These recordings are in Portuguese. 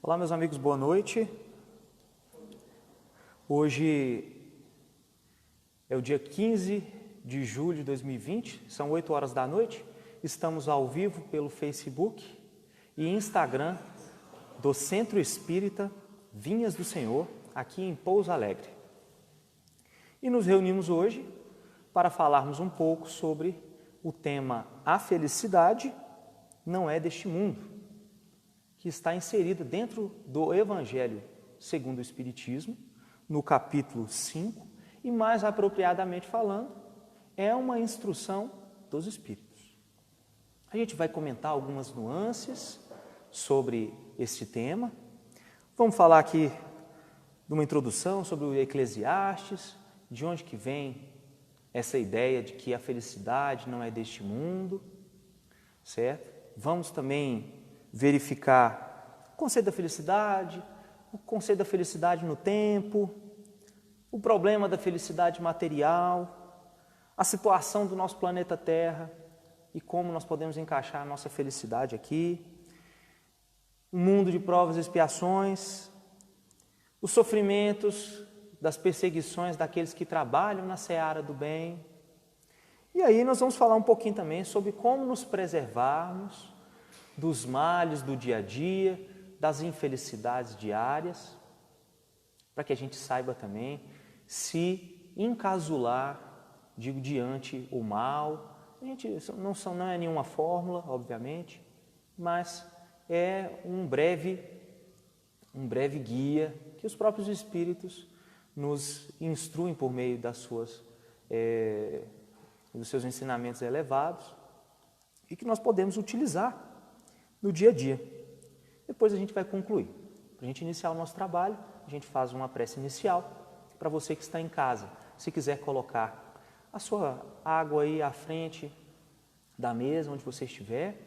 Olá, meus amigos, boa noite. Hoje é o dia 15 de julho de 2020, são 8 horas da noite. Estamos ao vivo pelo Facebook e Instagram do Centro Espírita Vinhas do Senhor, aqui em Pouso Alegre. E nos reunimos hoje para falarmos um pouco sobre o tema A Felicidade Não É Deste Mundo, que está inserido dentro do Evangelho segundo o Espiritismo, no capítulo 5, e mais apropriadamente falando, é uma instrução dos Espíritos. A gente vai comentar algumas nuances sobre este tema. Vamos falar aqui de uma introdução sobre o Eclesiastes, de onde que vem essa ideia de que a felicidade não é deste mundo, certo? Vamos também verificar o conceito da felicidade, o conceito da felicidade no tempo, o problema da felicidade material, a situação do nosso planeta Terra e como nós podemos encaixar a nossa felicidade aqui, um mundo de provas e expiações, os sofrimentos das perseguições daqueles que trabalham na seara do bem. E aí nós vamos falar um pouquinho também sobre como nos preservarmos dos males do dia a dia, das infelicidades diárias, para que a gente saiba também se encasular, digo, diante o mal. A gente não é nenhuma fórmula, obviamente, mas é um breve guia que os próprios Espíritos nos instruem por meio dos seus ensinamentos elevados e que nós podemos utilizar no dia a dia. Depois a gente vai concluir. Para a gente iniciar o nosso trabalho, a gente faz uma prece inicial. Para você que está em casa, se quiser colocar a sua água aí à frente da mesa, onde você estiver,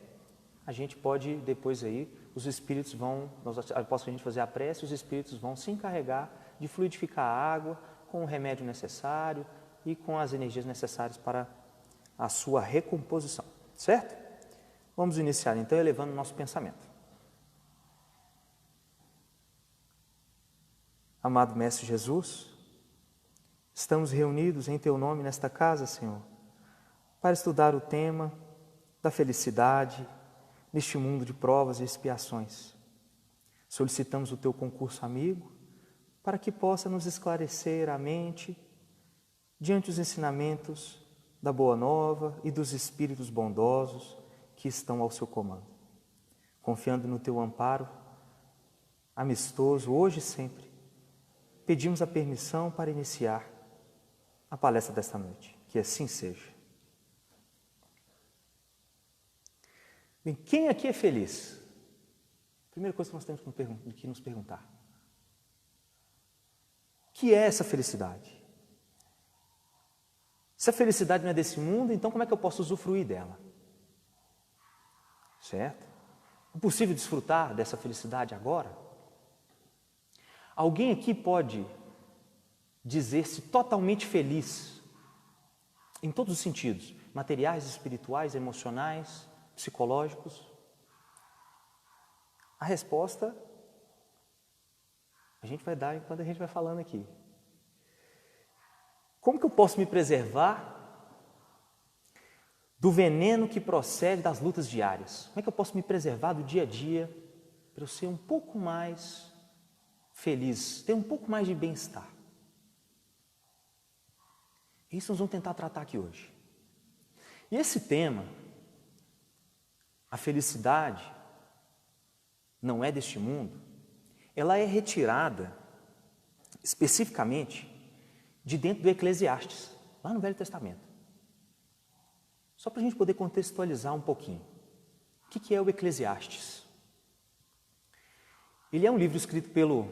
a gente pode depois aí, os Espíritos vão, após a gente fazer a prece, os Espíritos vão se encarregar de fluidificar a água com o remédio necessário e com as energias necessárias para a sua recomposição, certo? Vamos iniciar então elevando o nosso pensamento. Amado Mestre Jesus, estamos reunidos em Teu nome nesta casa, Senhor, para estudar o tema da felicidade neste mundo de provas e expiações. Solicitamos o Teu concurso amigo para que possa nos esclarecer a mente diante dos ensinamentos da Boa Nova e dos Espíritos bondosos que estão ao seu comando. Confiando no Teu amparo amistoso, hoje e sempre, pedimos a permissão para iniciar a palestra desta noite. Que assim seja. Bem, quem aqui é feliz? Primeira coisa que nós temos que nos perguntar. O que é essa felicidade? Se a felicidade não é desse mundo, então como é que eu posso usufruir dela? Certo? É possível desfrutar dessa felicidade agora? Alguém aqui pode dizer-se totalmente feliz, em todos os sentidos, materiais, espirituais, emocionais, psicológicos? A resposta a gente vai dar enquanto a gente vai falando aqui. Como que eu posso me preservar do veneno que procede das lutas diárias? Como é que eu posso me preservar do dia a dia para eu ser um pouco mais feliz, ter um pouco mais de bem-estar? Isso nós vamos tentar tratar aqui hoje. E esse tema, a felicidade não é deste mundo, ela é retirada especificamente de dentro do Eclesiastes, lá no Velho Testamento. Só para a gente poder contextualizar um pouquinho. O que é o Eclesiastes? Ele é um livro escrito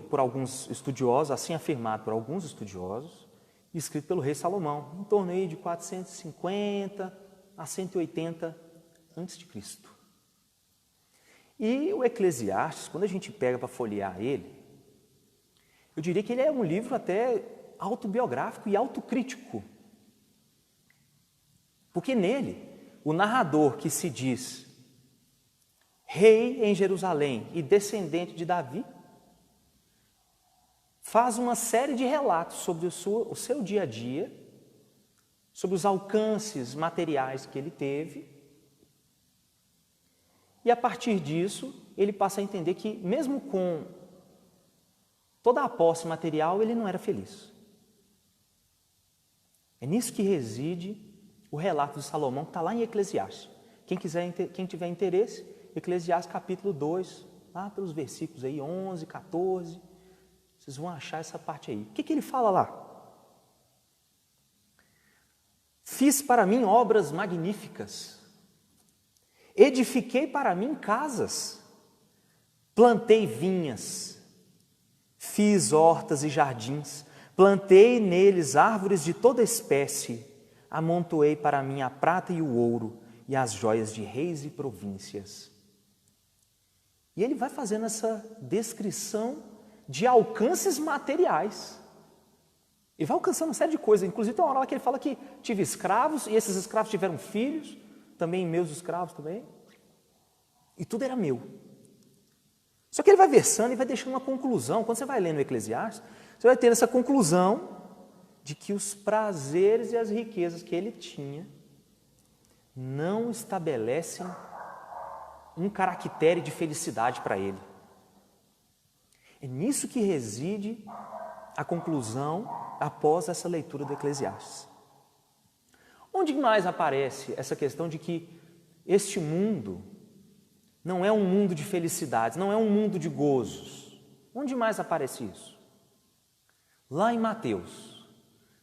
por alguns estudiosos, assim afirmado por alguns estudiosos, e escrito pelo rei Salomão, em torno aí de 450 a 180 a.C. E o Eclesiastes, quando a gente pega para folhear ele, eu diria que ele é um livro até autobiográfico e autocrítico. Porque nele, o narrador que se diz rei em Jerusalém e descendente de Davi, faz uma série de relatos sobre o seu dia a dia, sobre os alcances materiais que ele teve. E a partir disso, ele passa a entender que mesmo com toda a posse material, ele não era feliz. É nisso que reside o relato de Salomão, que está lá em Eclesiastes. Quem tiver interesse, Eclesiastes capítulo 2, lá pelos versículos aí, 11, 14, vocês vão achar essa parte aí. O que ele fala lá? Fiz para mim obras magníficas, edifiquei para mim casas, plantei vinhas, fiz hortas e jardins, plantei neles árvores de toda espécie, amontoei para mim a prata e o ouro e as joias de reis e províncias. E ele vai fazendo essa descrição de alcances materiais. Ele vai alcançando uma série de coisas. Inclusive tem uma hora lá que ele fala que tive escravos e esses escravos tiveram filhos, também meus escravos também. E tudo era meu. Só que ele vai versando e vai deixando uma conclusão. Quando você vai lendo o Eclesiastes, você vai ter essa conclusão de que os prazeres e as riquezas que ele tinha não estabelecem um caractere de felicidade para ele. É nisso que reside a conclusão após essa leitura do Eclesiastes. Onde mais aparece essa questão de que este mundo não é um mundo de felicidades, não é um mundo de gozos? Onde mais aparece isso? Lá em Mateus.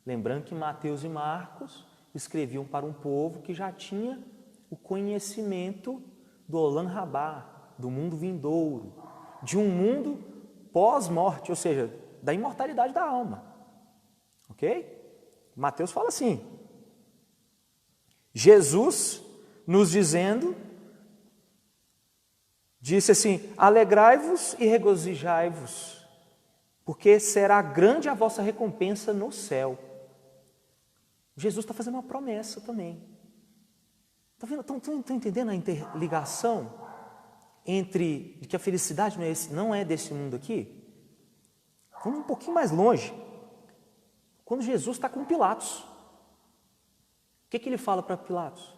Lembrando que Mateus e Marcos escreviam para um povo que já tinha o conhecimento do Olam Rabá, do mundo vindouro, de um mundo pós-morte, ou seja, da imortalidade da alma. Ok? Mateus fala assim, Jesus nos dizendo, disse assim, alegrai-vos e regozijai-vos, porque será grande a vossa recompensa no céu. Jesus está fazendo uma promessa também. Estão entendendo a interligação entre que a felicidade não é desse mundo aqui? Vamos um pouquinho mais longe. Quando Jesus está com Pilatos, o que ele fala para Pilatos?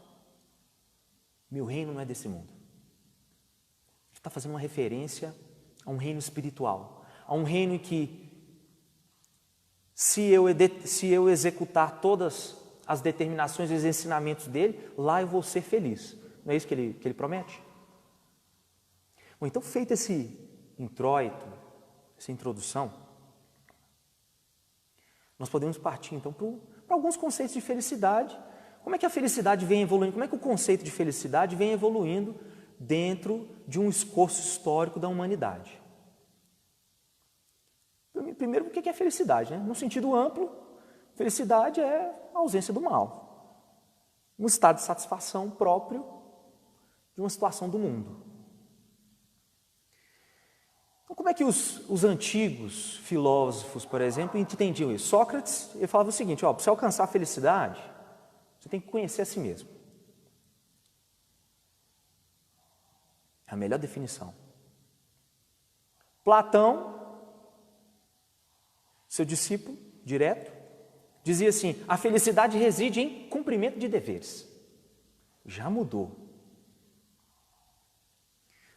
Meu reino não é desse mundo. Ele está fazendo uma referência a um reino espiritual, a um reino em que se eu executar todas as determinações e os ensinamentos dele, lá eu vou ser feliz. Não é isso que ele promete? Bom, então, feito esse introito, essa introdução, nós podemos partir então para alguns conceitos de felicidade. Como é que a felicidade vem evoluindo? Como é que o conceito de felicidade vem evoluindo dentro de um esforço histórico da humanidade? Primeiro, o que é felicidade? Né? No sentido amplo, felicidade é a ausência do mal. Um estado de satisfação próprio de uma situação do mundo. Então, como é que os antigos filósofos, por exemplo, entendiam isso? Sócrates, ele falava o seguinte, para você alcançar a felicidade, você tem que conhecer a si mesmo. É a melhor definição. Platão, seu discípulo direto, dizia assim, a felicidade reside em cumprimento de deveres. Já mudou.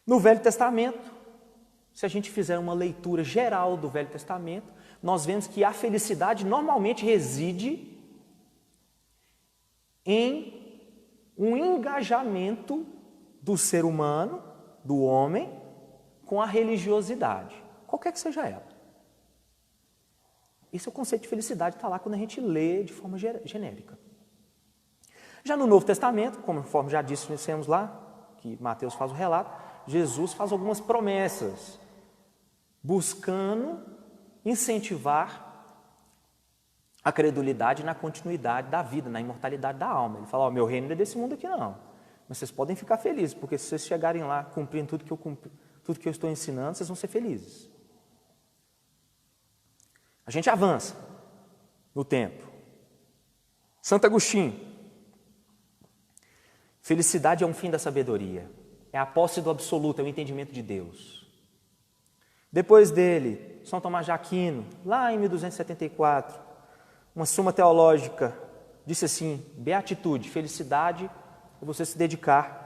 No Velho Testamento, se a gente fizer uma leitura geral do Velho Testamento, nós vemos que a felicidade normalmente reside em um engajamento do ser humano, do homem, com a religiosidade, qualquer que seja ela. Esse é o conceito de felicidade, está lá quando a gente lê de forma genérica. Já no Novo Testamento, conforme já dissemos lá, que Mateus faz o relato, Jesus faz algumas promessas, buscando incentivar a credulidade na continuidade da vida, na imortalidade da alma. Ele fala, meu reino não é desse mundo aqui não, mas vocês podem ficar felizes, porque se vocês chegarem lá cumprindo tudo que eu estou ensinando, vocês vão ser felizes. A gente avança no tempo. Santo Agostinho. Felicidade é um fim da sabedoria. É a posse do absoluto, é o entendimento de Deus. Depois dele, São Tomás de Aquino, lá em 1274, uma Suma Teológica, disse assim: beatitude, felicidade é você se dedicar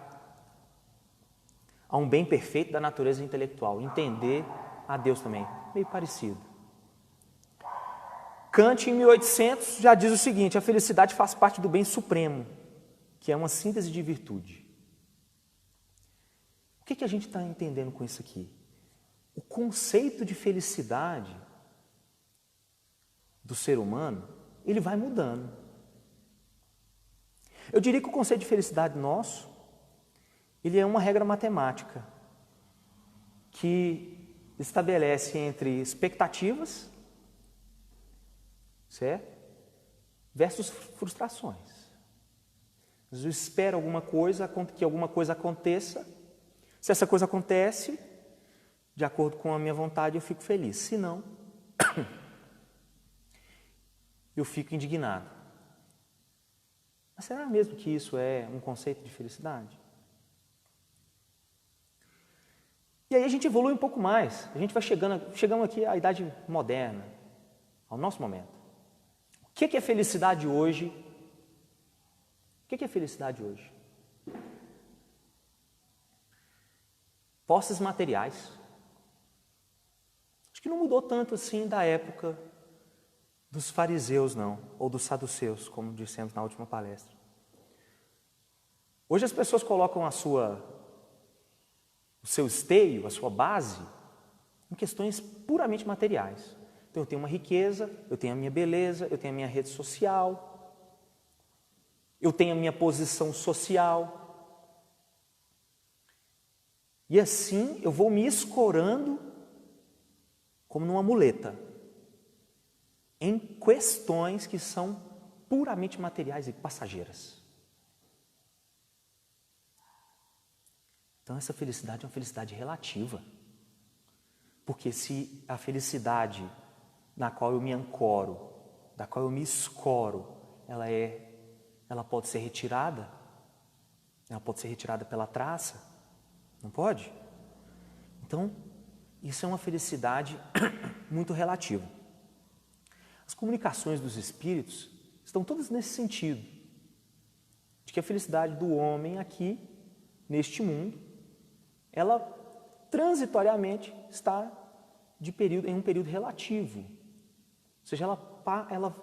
a um bem perfeito da natureza intelectual, entender a Deus também, meio parecido. Kant, em 1800, já diz o seguinte: a felicidade faz parte do bem supremo, que é uma síntese de virtude. O que a gente está entendendo com isso aqui? O conceito de felicidade do ser humano, ele vai mudando. Eu diria que o conceito de felicidade nosso, ele é uma regra matemática que estabelece entre expectativas, certo? Versus frustrações. Eu espero alguma coisa, que alguma coisa aconteça. Se essa coisa acontece, de acordo com a minha vontade, eu fico feliz. Se não, eu fico indignado. Mas será mesmo que isso é um conceito de felicidade? E aí a gente evolui um pouco mais. A gente vai chegamos aqui à idade moderna, ao nosso momento. O que é felicidade hoje? O que é felicidade hoje? Posses materiais. Acho que não mudou tanto assim da época dos fariseus, não, ou dos saduceus, como dissemos na última palestra. Hoje as pessoas colocam o seu esteio, a sua base, em questões puramente materiais. Então eu tenho uma riqueza, eu tenho a minha beleza, eu tenho a minha rede social, eu tenho a minha posição social. E assim eu vou me escorando como numa muleta em questões que são puramente materiais e passageiras. Então essa felicidade é uma felicidade relativa. Porque se a felicidade na qual eu me ancoro, da qual eu me escoro, ela pode ser retirada, pela traça, não pode? Então, isso é uma felicidade muito relativa. As comunicações dos espíritos estão todas nesse sentido, de que a felicidade do homem aqui, neste mundo, ela transitoriamente está em um período relativo. Ou seja,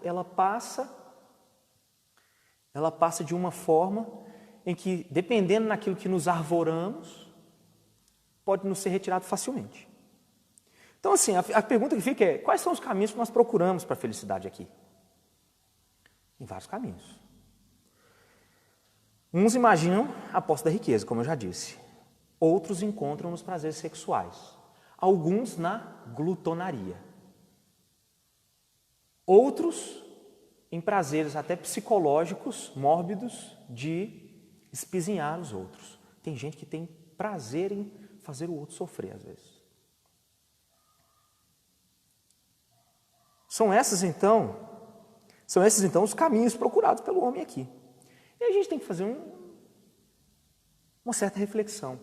ela passa de uma forma em que, dependendo daquilo que nos arvoramos, pode nos ser retirado facilmente. Então, assim, a pergunta que fica é: quais são os caminhos que nós procuramos para a felicidade aqui? Em vários caminhos. Uns imaginam a posse da riqueza, como eu já disse. Outros encontram nos prazeres sexuais. Alguns na glutonaria. Outros em prazeres até psicológicos, mórbidos, de espizinhar os outros. Tem gente que tem prazer em fazer o outro sofrer, às vezes. São esses então os caminhos procurados pelo homem aqui. E a gente tem que fazer uma certa reflexão.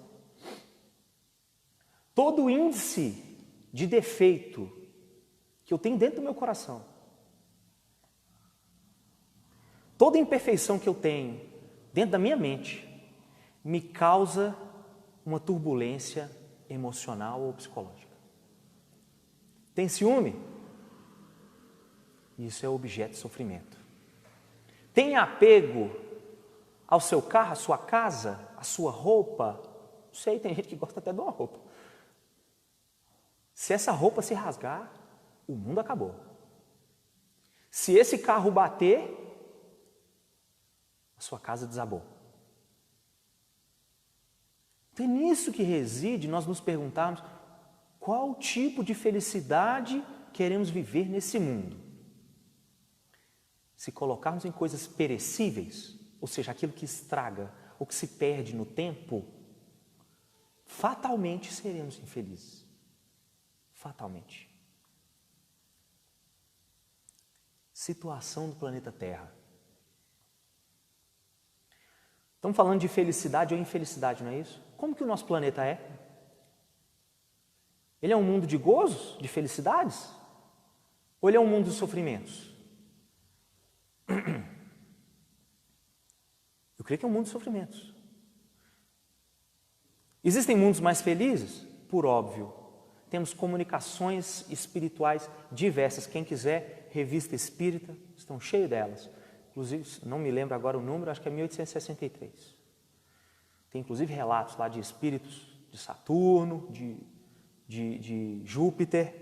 Todo índice de defeito que eu tenho dentro do meu coração, toda imperfeição que eu tenho dentro da minha mente, me causa uma turbulência emocional ou psicológica. Tem ciúme? Isso é objeto de sofrimento. Tem apego ao seu carro, à sua casa, à sua roupa? Não sei, tem gente que gosta até de uma roupa. Se essa roupa se rasgar, o mundo acabou. Se esse carro bater, a sua casa desabou. Então é nisso que reside nós nos perguntarmos qual tipo de felicidade queremos viver nesse mundo. Se colocarmos em coisas perecíveis, ou seja, aquilo que estraga ou que se perde no tempo, fatalmente seremos infelizes. Fatalmente. Situação do planeta Terra. Estamos falando de felicidade ou infelicidade, não é isso? Como que o nosso planeta é? Ele é um mundo de gozos, de felicidades? Ou ele é um mundo de sofrimentos? Eu creio que é um mundo de sofrimentos. Existem mundos mais felizes? Por óbvio. Temos comunicações espirituais diversas. Quem quiser, revista espírita, estão cheios delas. Inclusive, não me lembro agora o número, acho que é 1863. Tem inclusive relatos lá de espíritos de Saturno, de Júpiter,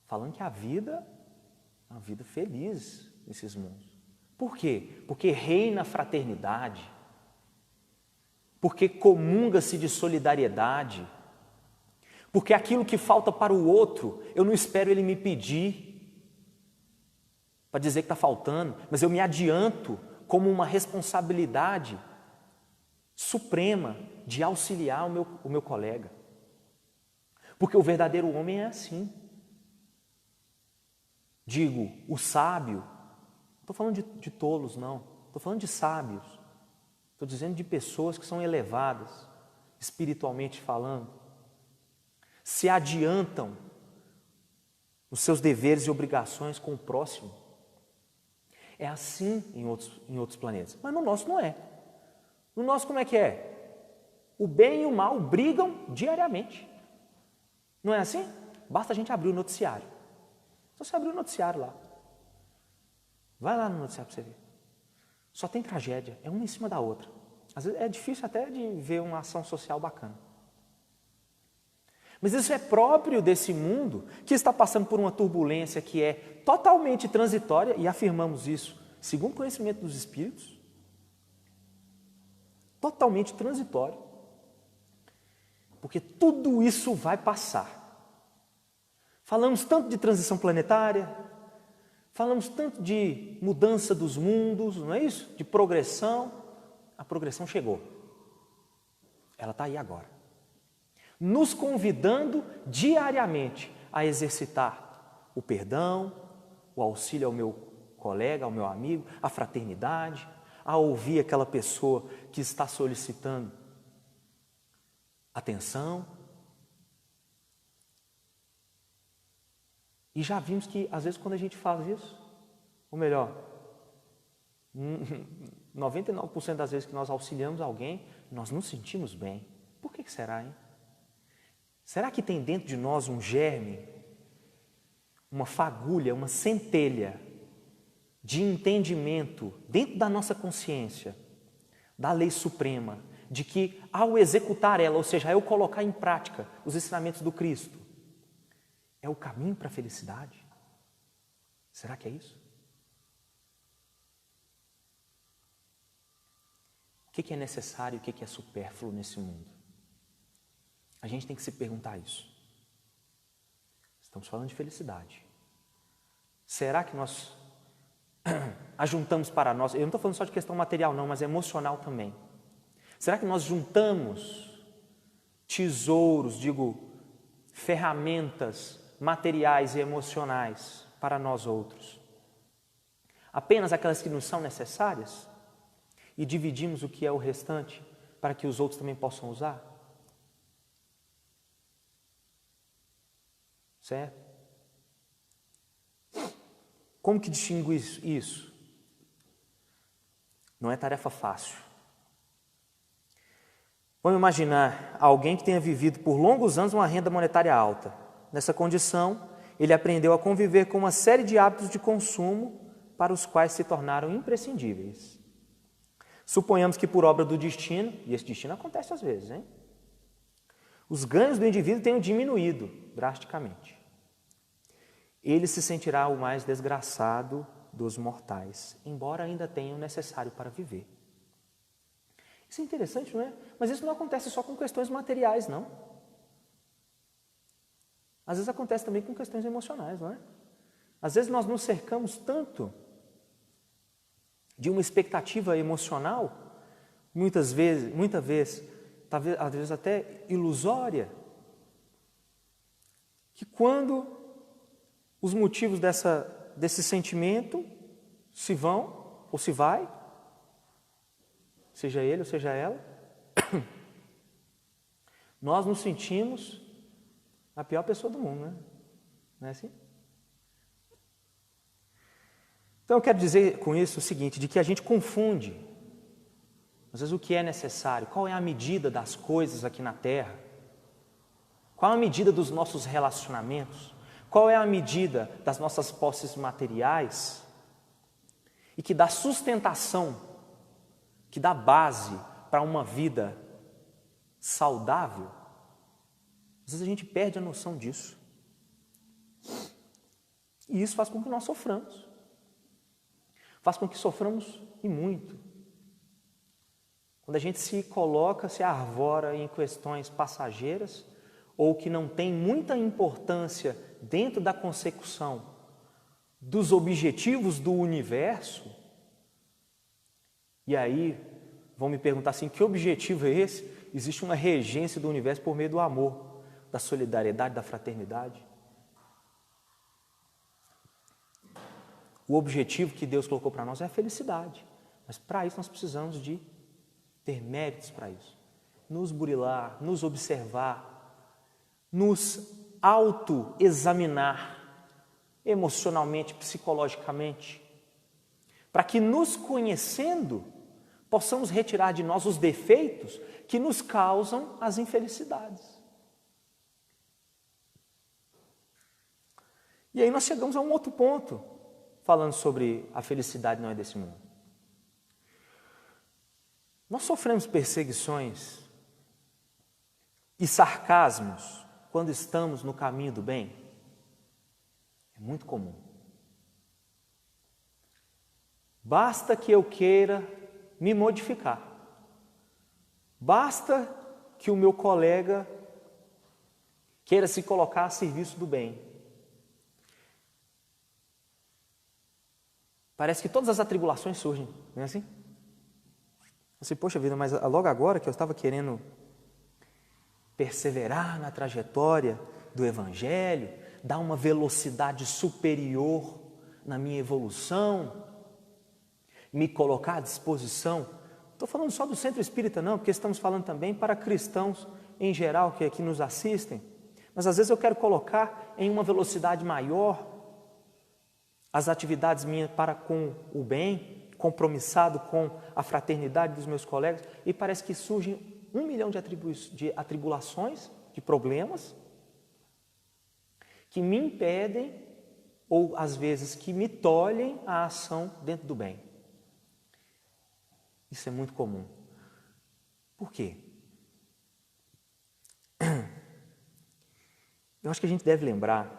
falando que a vida é uma vida feliz nesses mundos. Por quê? Porque reina a fraternidade, porque comunga-se de solidariedade, porque aquilo que falta para o outro, eu não espero ele me pedir para dizer que está faltando, mas eu me adianto como uma responsabilidade suprema de auxiliar o meu colega. Porque o verdadeiro homem é assim. Digo, o sábio, não estou falando de tolos, não. Estou falando de sábios. Estou dizendo de pessoas que são elevadas, espiritualmente falando. Se adiantam nos seus deveres e obrigações com o próximo. É assim em outros planetas. Mas no nosso não é. No nosso como é que é? O bem e o mal brigam diariamente. Não é assim? Basta a gente abrir o noticiário. Só você abrir o noticiário lá. Vai lá no noticiário para você ver. Só tem tragédia, é uma em cima da outra. Às vezes é difícil até de ver uma ação social bacana. Mas isso é próprio desse mundo que está passando por uma turbulência que é totalmente transitória, e afirmamos isso segundo o conhecimento dos espíritos. Totalmente transitório. Porque tudo isso vai passar. Falamos tanto de transição planetária, falamos tanto de mudança dos mundos, não é isso? De progressão. A progressão chegou. Ela está aí agora. Nos convidando diariamente a exercitar o perdão, o auxílio ao meu colega, ao meu amigo, a fraternidade, a ouvir aquela pessoa que está solicitando atenção. E já vimos que, às vezes, quando a gente faz isso, ou melhor, 99% das vezes que nós auxiliamos alguém, nós nos sentimos bem. Por que será, hein? Será que tem dentro de nós um germe, uma fagulha, uma centelha de entendimento dentro da nossa consciência, da lei suprema, de que ao executar ela, ou seja, ao colocar em prática os ensinamentos do Cristo, é o caminho para a felicidade? Será que é isso? O que é necessário e o que é supérfluo nesse mundo? A gente tem que se perguntar isso. Estamos falando de felicidade. Será que nós ajuntamos para nós? Eu não estou falando só de questão material não, mas emocional também. Será que nós juntamos tesouros, ferramentas materiais e emocionais para nós outros? Apenas aquelas que nos são necessárias? E dividimos o que é o restante para que os outros também possam usar? Certo? Como que distingue isso? Não é tarefa fácil. Vamos imaginar alguém que tenha vivido por longos anos uma renda monetária alta. Nessa condição, ele aprendeu a conviver com uma série de hábitos de consumo para os quais se tornaram imprescindíveis. Suponhamos que por obra do destino, e esse destino acontece às vezes, hein? Os ganhos do indivíduo tenham diminuído drasticamente. Ele se sentirá o mais desgraçado dos mortais, embora ainda tenha o necessário para viver. Isso é interessante, não é? Mas isso não acontece só com questões materiais, não. Às vezes acontece também com questões emocionais, não é? Às vezes nós nos cercamos tanto de uma expectativa emocional, muitas vezes, talvez, às vezes até ilusória, que quando os motivos desse sentimento se vão ou se vai, seja ele ou seja ela, nós nos sentimos a pior pessoa do mundo, né? Não é assim? Então eu quero dizer com isso o seguinte, de que a gente confunde, às vezes, o que é necessário, qual é a medida das coisas aqui na Terra, qual é a medida dos nossos relacionamentos, qual é a medida das nossas posses materiais, e que dá sustentação, que dá base para uma vida saudável. Às vezes a gente perde a noção disso. E isso faz com que nós soframos. Faz com que soframos e muito. Quando a gente se coloca, se arvora em questões passageiras ou que não tem muita importância dentro da consecução dos objetivos do universo, e aí vão me perguntar assim, que objetivo é esse? Existe uma regência do universo por meio do amor, da solidariedade, da fraternidade. O objetivo que Deus colocou para nós é a felicidade. Mas para isso nós precisamos de ter méritos para isso. Nos burilar, nos observar, nos autoexaminar emocionalmente, psicologicamente, para que nos conhecendo, possamos retirar de nós os defeitos que nos causam as infelicidades. E aí nós chegamos a um outro ponto, falando sobre a felicidade não é desse mundo. Nós sofremos perseguições e sarcasmos quando estamos no caminho do bem. É muito comum. Basta que eu queira me modificar. Basta que o meu colega queira se colocar a serviço do bem. Parece que todas as atribulações surgem, não é assim? Você, poxa vida, mas logo agora que eu estava querendo perseverar na trajetória do Evangelho, dar uma velocidade superior na minha evolução, me colocar à disposição. Não estou falando só do Centro Espírita não, porque estamos falando também para cristãos em geral que aqui nos assistem. Mas às vezes eu quero colocar em uma velocidade maior as atividades minhas para com o bem, compromissado com a fraternidade dos meus colegas, e parece que surgem 1 milhão de atribulações, de problemas, que me impedem, ou às vezes que me tolhem a ação dentro do bem. Isso é muito comum. Por quê? Eu acho que a gente deve lembrar,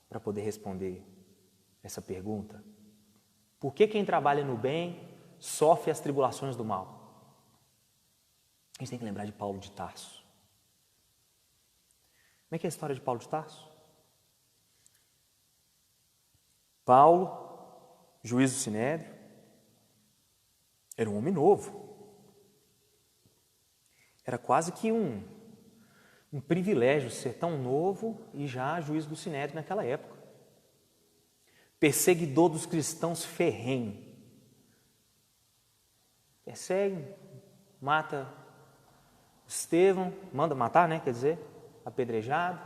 para poder responder essa pergunta, por que quem trabalha no bem sofre as tribulações do mal? A gente tem que lembrar de Paulo de Tarso. Como é que é a história de Paulo de Tarso? Paulo, juiz do Sinédrio, era um homem novo. Era quase que um privilégio ser tão novo e já juiz do Sinédrio naquela época. Perseguidor dos cristãos ferrenho. Persegue, mata Estevão, manda matar, né? Quer dizer, apedrejado.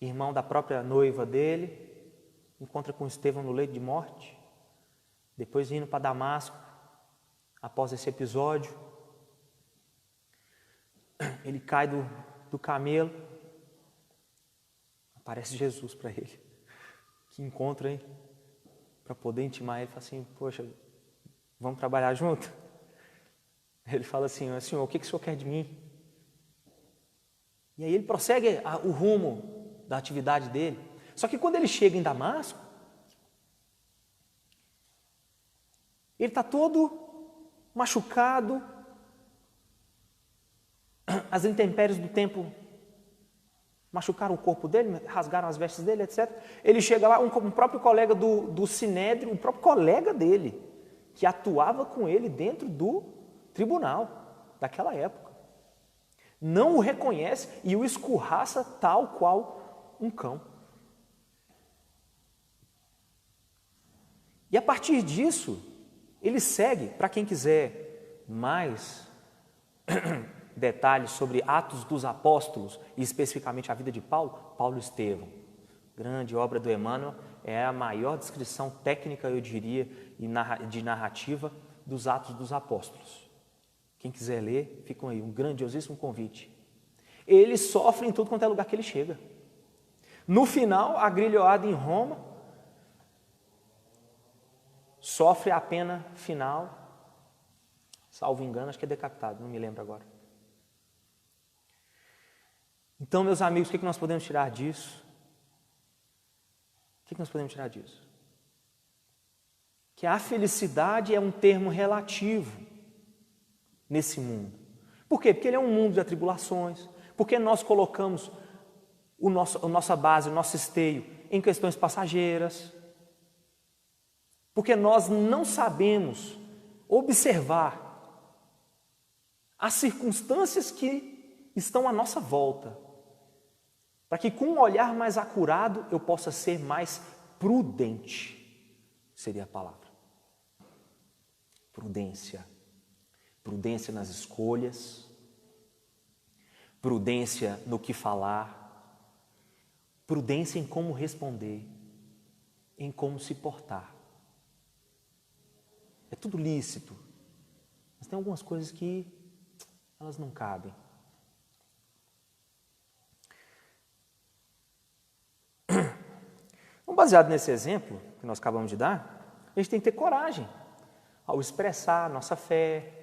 Irmão da própria noiva dele, encontra com Estevão no leito de morte. Depois indo para Damasco, após esse episódio, ele cai do camelo, aparece Jesus para ele. Que encontra, hein? Para poder intimar ele, fala assim, poxa, vamos trabalhar junto? Ele fala assim, Senhor, o que o Senhor quer de mim? E aí ele prossegue o rumo da atividade dele. Só que quando ele chega em Damasco, ele está todo machucado, as intempéries do tempo machucaram o corpo dele, rasgaram as vestes dele, etc. Ele chega lá, um próprio colega do Sinédrio, o próprio colega dele, que atuava com ele dentro do tribunal daquela época, não o reconhece e o escorraça tal qual um cão. E a partir disso, ele segue, para quem quiser mais detalhes sobre Atos dos Apóstolos, e especificamente a vida de Paulo, Paulo e Estevão. Grande obra do Emmanuel, é a maior descrição técnica, eu diria, de narrativa dos Atos dos Apóstolos. Quem quiser ler, fica aí, um grandiosíssimo convite. Ele sofre em tudo quanto é lugar que ele chega. No final, agrilhoado em Roma, sofre a pena final, salvo engano, acho que é decapitado, não me lembro agora. Então, meus amigos, o que nós podemos tirar disso? O que nós podemos tirar disso? Que a felicidade é um termo relativo nesse mundo. Por quê? Porque ele é um mundo de atribulações, porque nós colocamos a nossa base, o nosso esteio em questões passageiras, porque nós não sabemos observar as circunstâncias que estão à nossa volta, para que com um olhar mais acurado eu possa ser mais prudente, seria a palavra. Prudência. Prudência nas escolhas, prudência no que falar, prudência em como responder, em como se portar. É tudo lícito, mas tem algumas coisas que elas não cabem. Então, baseado nesse exemplo que nós acabamos de dar, a gente tem que ter coragem ao expressar a nossa fé,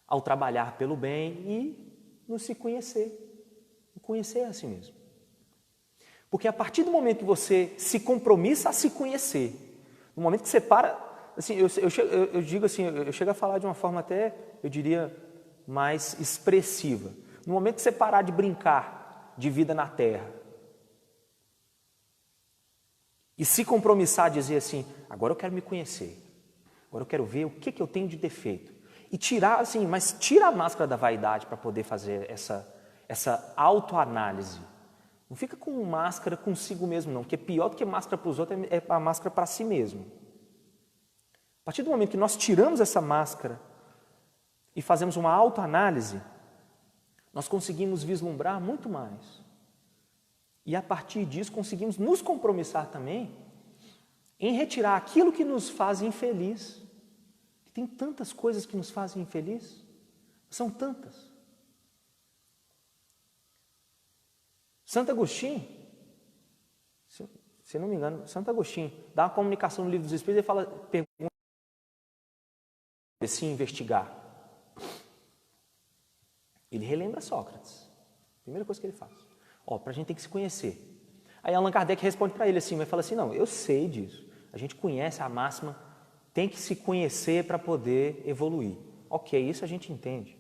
ao trabalhar pelo bem e nos se conhecer a si mesmo. Porque a partir do momento que você se compromissa a se conhecer, no momento que você para, assim, eu digo assim, eu chego a falar de uma forma até, eu diria, mais expressiva. No momento que você parar de brincar de vida na terra e se compromissar a dizer assim, agora eu quero me conhecer, agora eu quero ver o que eu tenho de defeito. E tirar, assim, mas tira a máscara da vaidade para poder fazer essa autoanálise. Não fica com máscara consigo mesmo, não, porque pior do que máscara para os outros é a máscara para si mesmo. A partir do momento que nós tiramos essa máscara e fazemos uma autoanálise, nós conseguimos vislumbrar muito mais. E a partir disso conseguimos nos compromissar também em retirar aquilo que nos faz infeliz. Tem tantas coisas que nos fazem infeliz, são tantas. Santo Agostinho, se não me engano, Santo Agostinho dá uma comunicação no Livro dos Espíritos e pergunta se investigar. Ele relembra Sócrates. Primeira coisa que ele faz. Para a gente tem que se conhecer. Aí Allan Kardec responde para ele assim, mas fala assim, não, eu sei disso. A gente conhece a máxima, tem que se conhecer para poder evoluir. Ok, isso a gente entende.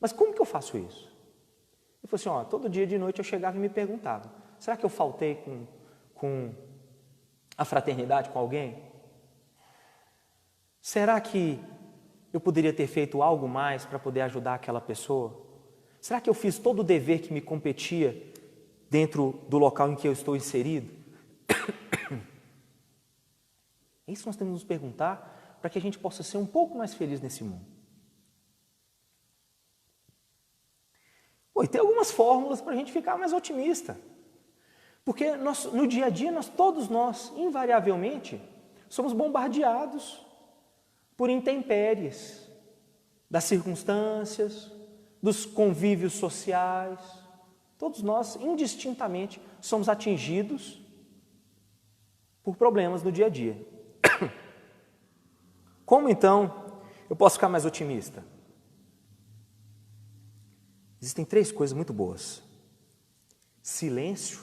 Mas como que eu faço isso? Ele falou assim, todo dia de noite eu chegava e me perguntava, será que eu faltei com a fraternidade com alguém? Será que eu poderia ter feito algo mais para poder ajudar aquela pessoa? Será que eu fiz todo o dever que me competia dentro do local em que eu estou inserido? É isso que nós temos que nos perguntar para que a gente possa ser um pouco mais feliz nesse mundo. E tem algumas fórmulas para a gente ficar mais otimista. Porque no dia a dia, todos nós, invariavelmente, somos bombardeados por intempéries das circunstâncias, dos convívios sociais. Todos nós, indistintamente, somos atingidos por problemas no dia a dia. Como então eu posso ficar mais otimista? Existem 3 coisas muito boas: silêncio,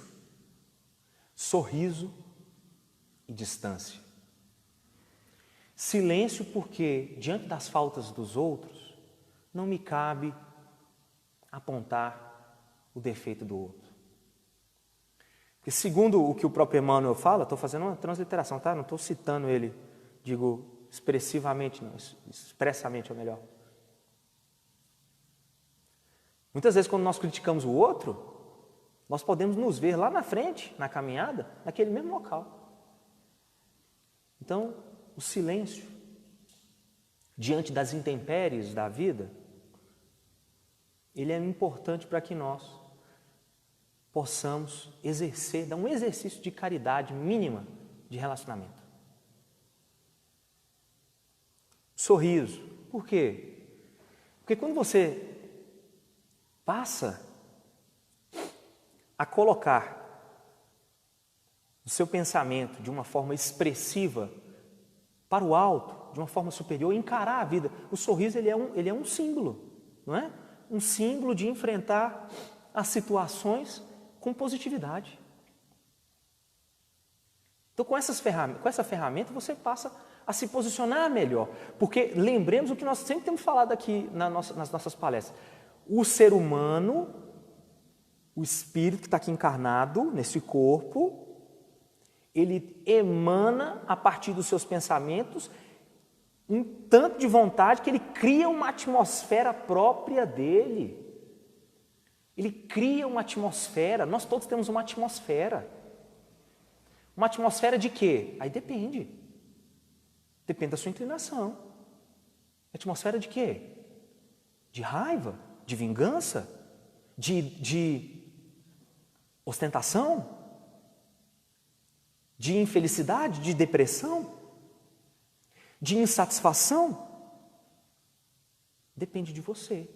sorriso e distância. Silêncio porque, diante das faltas dos outros, não me cabe apontar o defeito do outro. Porque segundo o que o próprio Emmanuel fala, estou fazendo uma transliteração, tá? Não estou citando ele, digo expressivamente, não, expressamente é melhor. Muitas vezes quando nós criticamos o outro, nós podemos nos ver lá na frente, na caminhada, naquele mesmo local. Então, o silêncio diante das intempéries da vida, ele é importante para que nós possamos dar um exercício de caridade mínima de relacionamento. Sorriso. Por quê? Porque quando você passa a colocar o seu pensamento de uma forma expressiva para o alto, de uma forma superior, encarar a vida. O sorriso ele é um símbolo, não é? Um símbolo de enfrentar as situações com positividade. Então, com essa ferramenta, você passa a se posicionar melhor. Porque lembremos o que nós sempre temos falado aqui nas nossas palestras. O ser humano, o espírito que está aqui encarnado nesse corpo, ele emana a partir dos seus pensamentos um tanto de vontade que ele cria uma atmosfera própria dele. Ele cria uma atmosfera, nós todos temos uma atmosfera. Uma atmosfera de quê? Aí depende. Depende da sua inclinação. Atmosfera de quê? De raiva? De vingança? De ostentação? De infelicidade? De depressão? De insatisfação? Depende de você.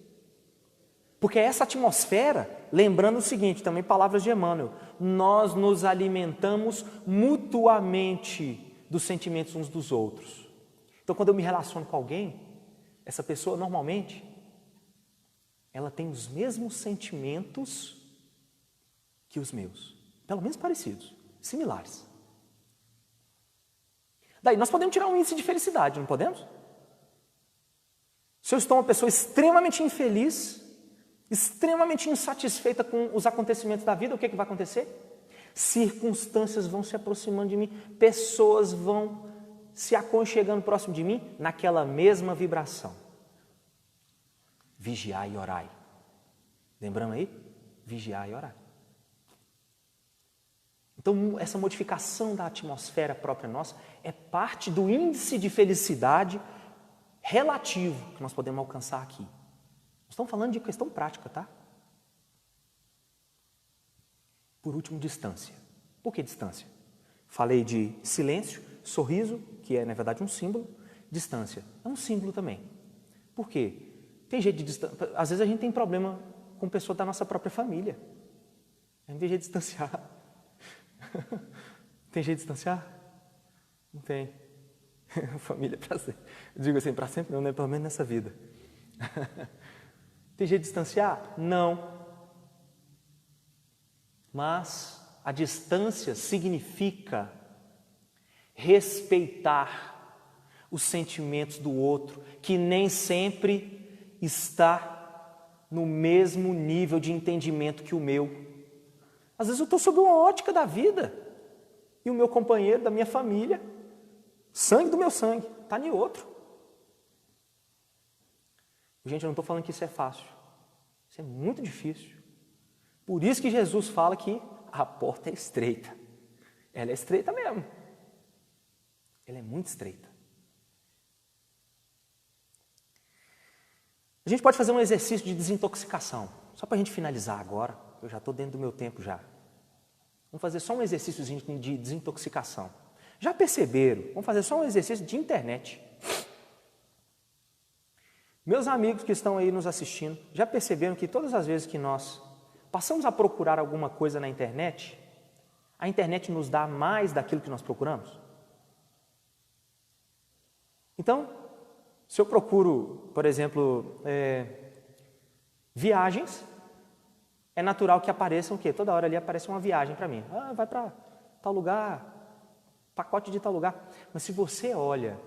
Porque essa atmosfera, lembrando o seguinte, também palavras de Emmanuel, nós nos alimentamos mutuamente dos sentimentos uns dos outros. Então, quando eu me relaciono com alguém, essa pessoa normalmente, ela tem os mesmos sentimentos que os meus. Pelo menos parecidos, similares. Daí nós podemos tirar um índice de felicidade, não podemos? Se eu estou uma pessoa extremamente infeliz, extremamente insatisfeita com os acontecimentos da vida, o que vai acontecer? Circunstâncias vão se aproximando de mim, pessoas vão se aconchegando próximo de mim naquela mesma vibração. Vigiai e orai. Lembramos aí? Vigiai e orai. Então, essa modificação da atmosfera própria nossa é parte do índice de felicidade relativo que nós podemos alcançar aqui. Nós estamos falando de questão prática, tá? Por último, distância. Por que distância? Falei de silêncio, sorriso, que é, na verdade, um símbolo. Distância é um símbolo também. Por quê? Tem jeito de distanciar. Às vezes a gente tem problema com pessoa da nossa própria família. A gente tem jeito de distanciar. Tem jeito de distanciar? Não tem. Família para sempre. Digo assim, para sempre não, né? Pelo menos nessa vida. Tem jeito de distanciar? Não. Mas a distância significa respeitar os sentimentos do outro, que nem sempre está no mesmo nível de entendimento que o meu. Às vezes eu estou sob uma ótica da vida e o meu companheiro, da minha família, sangue do meu sangue, está em outro. Gente, eu não estou falando que isso é fácil. Isso é muito difícil. Por isso que Jesus fala que a porta é estreita. Ela é estreita mesmo. Ela é muito estreita. A gente pode fazer um exercício de desintoxicação. Só para a gente finalizar agora. Eu já estou dentro do meu tempo já. Vamos fazer só um exercício de desintoxicação. Já perceberam? Vamos fazer só um exercício de internet. Meus amigos que estão aí nos assistindo, já perceberam que todas as vezes que nós passamos a procurar alguma coisa na internet, a internet nos dá mais daquilo que nós procuramos? Então, se eu procuro, por exemplo, viagens, é natural que apareçam o quê? Toda hora ali aparece uma viagem para mim. Ah, vai para tal lugar, pacote de tal lugar. Mas se você olha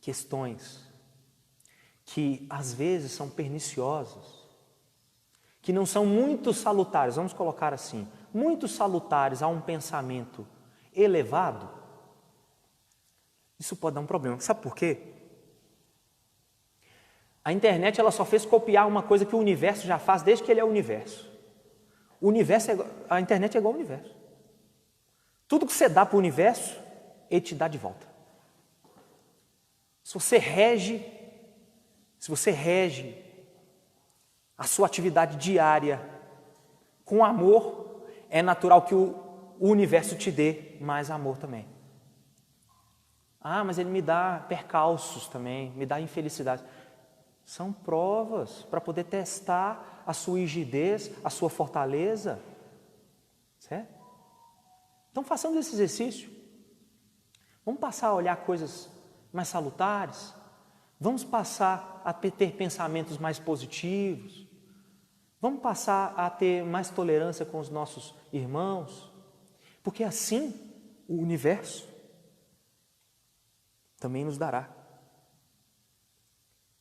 questões que às vezes são perniciosas, que não são muito salutares, vamos colocar assim, muito salutares a um pensamento elevado, isso pode dar um problema. Sabe por quê? A internet ela só fez copiar uma coisa que o universo já faz desde que ele é o universo. A internet é igual ao universo. Tudo que você dá para o universo, ele te dá de volta. Se você rege a sua atividade diária com amor, é natural que o universo te dê mais amor também. Ah, mas ele me dá percalços também, me dá infelicidade. São provas para poder testar a sua rigidez, a sua fortaleza. Certo? Então façamos esse exercício. Vamos passar a olhar coisas mais salutares. Vamos passar a ter pensamentos mais positivos. Vamos passar a ter mais tolerância com os nossos irmãos. Porque assim o universo também nos dará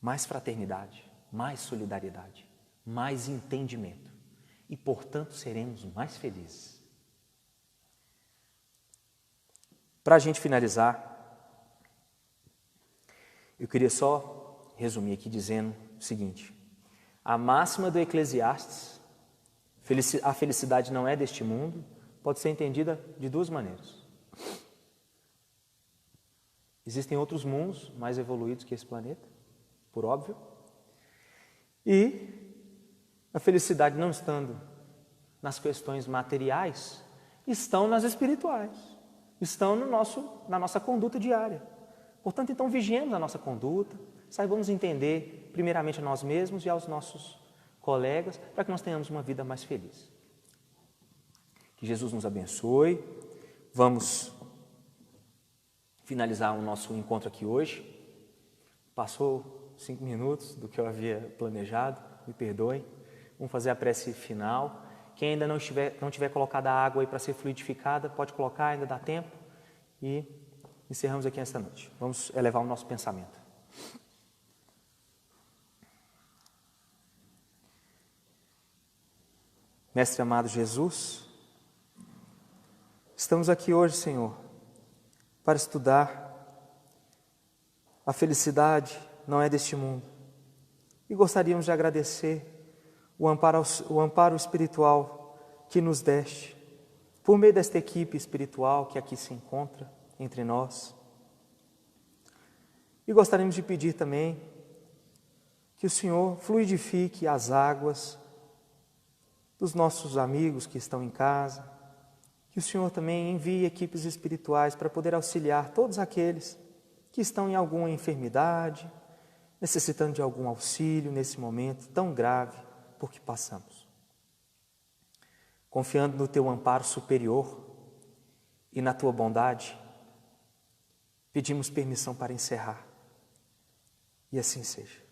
mais fraternidade, mais solidariedade, mais entendimento. E, portanto, seremos mais felizes. Para a gente finalizar, eu queria só resumir aqui dizendo o seguinte: a máxima do Eclesiastes, a felicidade não é deste mundo, pode ser entendida de duas maneiras. Existem outros mundos mais evoluídos que esse planeta, por óbvio, e a felicidade não estando nas questões materiais, estão nas espirituais, estão na nossa conduta diária. Portanto, então, vigiemos a nossa conduta, saibamos entender primeiramente a nós mesmos e aos nossos colegas, para que nós tenhamos uma vida mais feliz. Que Jesus nos abençoe. Vamos finalizar o nosso encontro aqui hoje. Passou 5 minutos do que eu havia planejado, me perdoem. Vamos fazer a prece final. Quem ainda não tiver colocado a água aí para ser fluidificada, pode colocar, ainda dá tempo. E encerramos aqui esta noite. Vamos elevar o nosso pensamento. Mestre amado Jesus, estamos aqui hoje, Senhor, para estudar a felicidade não é deste mundo. E gostaríamos de agradecer o amparo espiritual que nos deste, por meio desta equipe espiritual que aqui se encontra entre nós. E gostaríamos de pedir também que o Senhor fluidifique as águas dos nossos amigos que estão em casa, que o Senhor também envie equipes espirituais para poder auxiliar todos aqueles que estão em alguma enfermidade, necessitando de algum auxílio nesse momento tão grave por que passamos. Confiando no Teu amparo superior e na Tua bondade, pedimos permissão para encerrar. E assim seja.